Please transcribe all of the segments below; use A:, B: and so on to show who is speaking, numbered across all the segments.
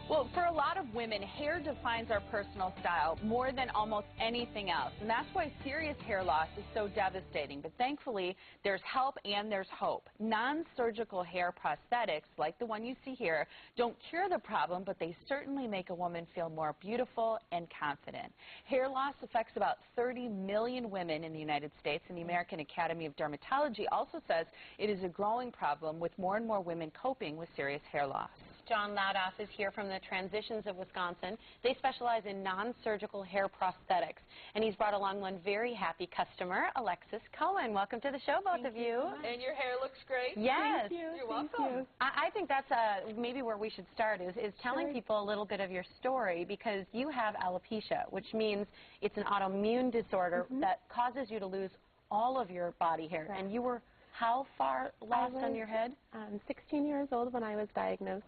A: Well, for a lot of women, hair defines our personal style more than almost anything else. And that's why serious hair loss is so devastating. But thankfully, there's help and there's hope. Non-surgical hair prosthetics, like the one you see here, don't cure the problem, but they certainly make a woman feel more beautiful and confident. Hair loss affects about 30 million women in the United States, and the American Academy of Dermatology also says it is a growing problem with more and more women coping with serious hair loss.
B: John Ladoff is here from the Transitions of Wisconsin. They specialize in non-surgical hair prosthetics. And he's brought along one very happy customer, Alexis Cohen. Welcome to the show, both of you.
A: And your hair looks great.
B: Yes.
C: Thank you.
A: You're welcome.
B: I think that's maybe where we should start is telling people a little bit of your story, because you have alopecia, which means it's an autoimmune disorder that causes you to lose all of your body hair.
C: Right.
B: And you were how far lost on your head?
C: 16 years old when I was diagnosed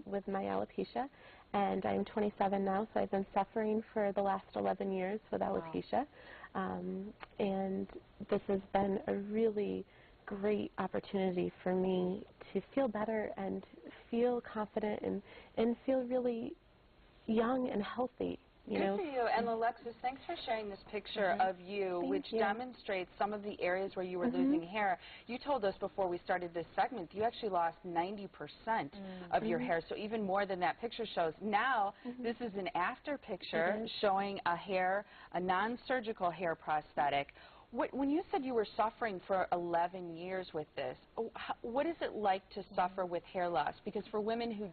C: with my alopecia, and I'm 27 now, so I've been suffering for the last 11 years with alopecia. And this has been a really great opportunity for me to feel better and feel confident and feel really young and healthy.
A: Good for you. And Alexis, thanks for sharing this picture of you, which demonstrates some of the areas where you were losing hair. You told us before we started this segment you actually lost 90% of your hair, so even more than that picture shows. Now, this is an after picture showing a non-surgical hair prosthetic. When you said you were suffering for 11 years with this, what is it like to suffer with hair loss? Because for women who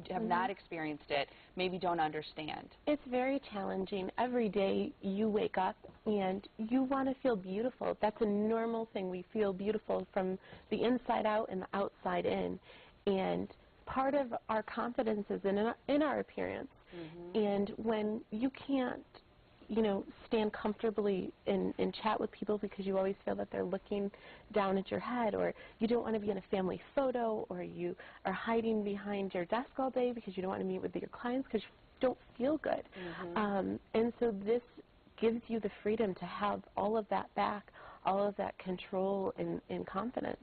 A: have not experienced it, maybe don't understand.
C: It's very challenging. Every day you wake up and you want to feel beautiful. That's a normal thing. We feel beautiful from the inside out and the outside in. And part of our confidence is in our appearance. And when you can't stand comfortably and chat with people because you always feel that they're looking down at your head, or you don't want to be in a family photo, or you are hiding behind your desk all day because you don't want to meet with your clients because you don't feel good. And so this gives you the freedom to have all of that back, all of that control and confidence.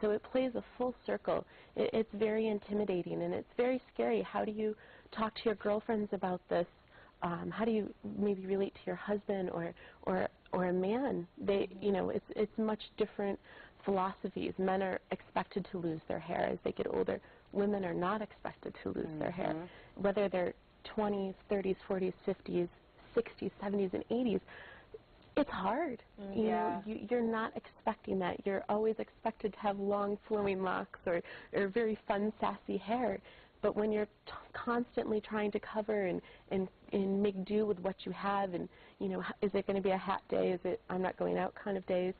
C: So it plays a full circle. It's very intimidating and it's very scary. How do you talk to your girlfriends about this? How do you maybe relate to your husband or a man? It's much different philosophies. Men are expected to lose their hair as they get older. Women are not expected to lose their hair. Whether they're 20s, 30s, 40s, 50s, 60s, 70s, and 80s, it's hard. You're not expecting that. You're always expected to have long flowing locks or very fun, sassy hair. But when you're constantly trying to cover and make do with what you have, and is it going to be a hat day? Is it I'm not going out kind of days?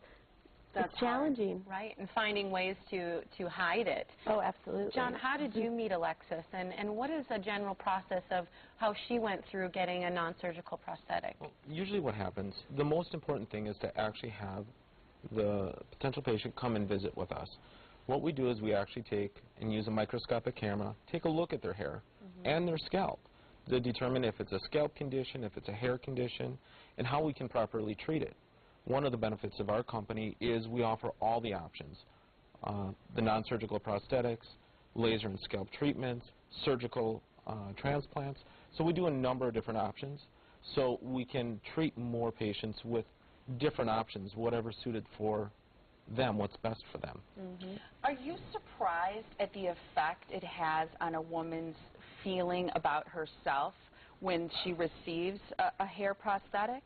C: It's challenging,
B: right? And finding ways to hide it.
C: Oh, absolutely.
B: John, how did you meet Alexis, and what is the general process of how she went through getting a non-surgical prosthetic?
D: Well, usually what happens, the most important thing is to actually have the potential patient come and visit with us. What we do is we actually take and use a microscopic camera, take a look at their hair and their scalp to determine if it's a scalp condition, if it's a hair condition, and how we can properly treat it. One of the benefits of our company is we offer all the options, the non-surgical prosthetics, laser and scalp treatments, surgical transplants. So we do a number of different options, so we can treat more patients with different options, whatever suited for them, what's best for them.
A: Are you surprised at the effect it has on a woman's feeling about herself when she receives a hair prosthetic?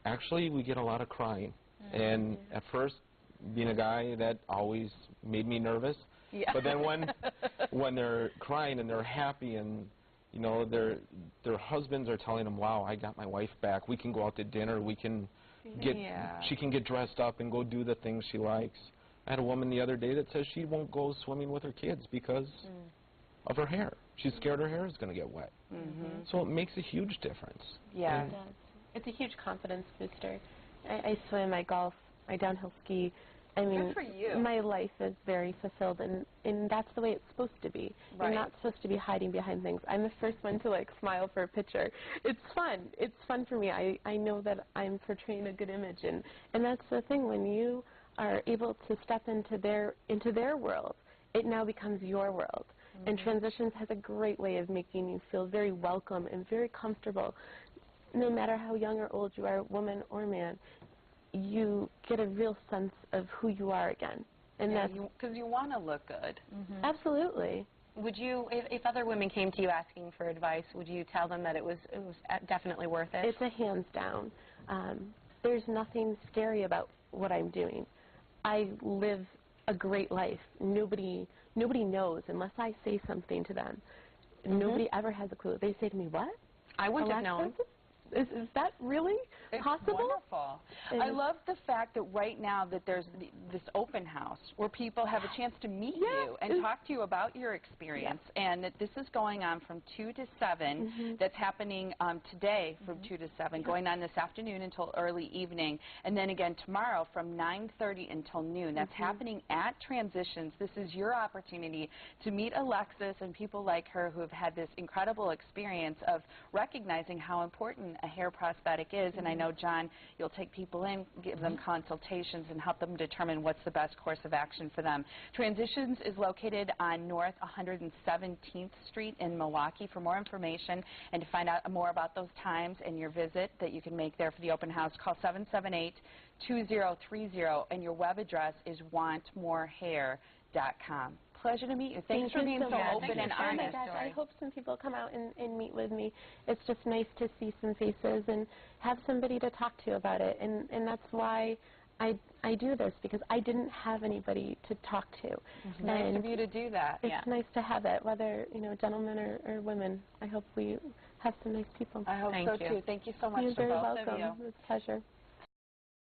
D: Actually, we get a lot of crying. And at first, being a guy, that always made me nervous. But then when they're crying and they're happy and their husbands are telling them, wow, I got my wife back, we can go out to dinner, we can she can get dressed up and go do the things she likes. I had a woman the other day that says she won't go swimming with her kids because of her hair. She's scared her hair is going to get wet. So it makes a huge difference.
C: Yeah, it does. It's a huge confidence booster. I swim, I golf, I downhill ski. I mean,
A: good for you.
C: My life is very fulfilled, and that's the way it's supposed to be.
A: Right.
C: You're not supposed to be hiding behind things. I'm the first one to smile for a picture. It's fun. It's fun for me. I know that I'm portraying a good image, and that's the thing. When you are able to step into their world, it now becomes your world. And Transitions has a great way of making you feel very welcome and very comfortable. No matter how young or old you are, woman or man, you get a real sense of who you are again. And that's
A: because you want to look good.
C: Absolutely.
B: Would you, if other women came to you asking for advice, would you tell them that it was definitely worth it?
C: It's a hands down. There's nothing scary about what I'm doing. I live a great life. Nobody knows unless I say something to them. Nobody ever has a clue. They say to me, "What?
B: I wouldn't have known."
C: Is that really possible?"
A: Wonderful. I love the fact that right now that there's this open house where people have a chance to meet you and talk to you about your experience, and that this is going on from 2 to 7. That's happening today from 2 to 7, going on this afternoon until early evening, and then again tomorrow from 9:30 until noon. That's happening at Transitions. This is your opportunity to meet Alexis and people like her who have had this incredible experience of recognizing how important a hair prosthetic is, and I know, John, you'll take people in, give them consultations, and help them determine what's the best course of action for them. Transitions is located on North 117th Street in Milwaukee. For more information and to find out more about those times and your visit that you can make there for the open house, call 778-2030, and your web address is wantmorehair.com. Pleasure to meet you. Thanks for being so open and honest.
C: Oh my gosh, I hope some people come out and meet with me. It's just nice to see some faces and have somebody to talk to about it. And that's why I do this, because I didn't have anybody to talk to.
A: It's nice of you to do that.
C: It's nice to have it, whether, gentlemen or women. I hope we have some nice people.
A: I hope so, too. Thank you so much
C: You're
A: for
C: very
A: both
C: welcome.
A: of you.
C: It was a pleasure.